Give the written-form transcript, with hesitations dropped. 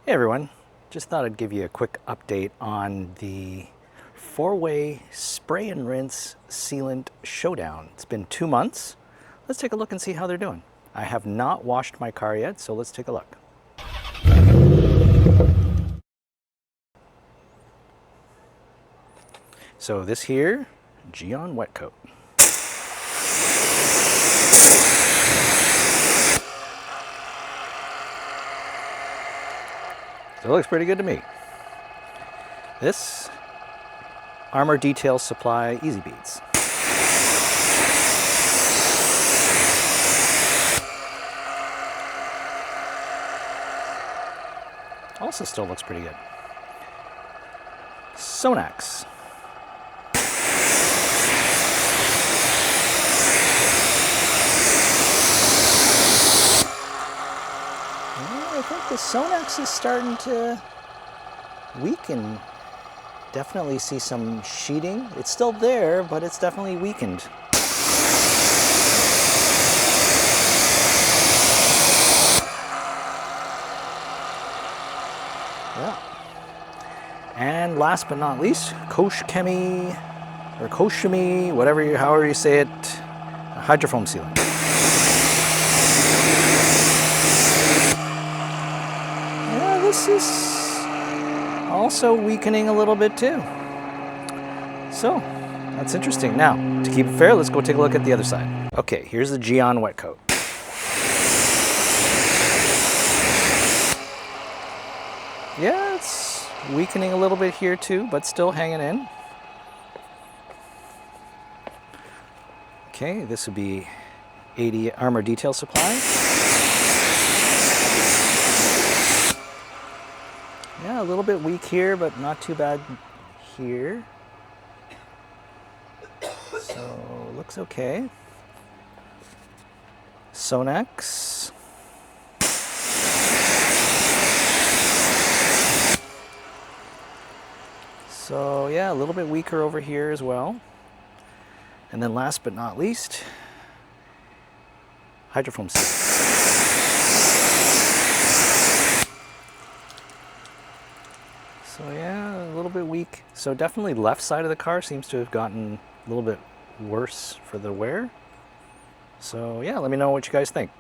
Hey everyone, just thought I'd give you a quick update on the 4-way spray and rinse sealant showdown. It's been 2 months. Let's take a look and see how they're doing. I have not washed my car yet, so let's take a look. So this here, Gyeon Wet Coat. So it looks pretty good to me. This, Armor Detail Supply Easy Beads. Also still looks pretty good. Sonax. I think the Sonax is starting to weaken. Definitely see some sheeting. It's still there, but it's definitely weakened. Yeah. And last but not least, Koch Chemie, or Chemie, however you say it, hydrofoam sealant. Yeah, this is also weakening a little bit too. So, that's interesting. Now, to keep it fair, let's go take a look at the other side. Okay, here's the Gyeon Wet Coat. Yeah, it's weakening a little bit here too, but still hanging in. Okay, this would be 80 Armor Detail Supply. Yeah, a little bit weak here, but not too bad here. So, looks okay. Sonax. So yeah, a little bit weaker over here as well. And then last but not least, hydrofoam sealant. So yeah, a little bit weak. So definitely left side of the car seems to have gotten a little bit worse for the wear. So yeah, let me know what you guys think.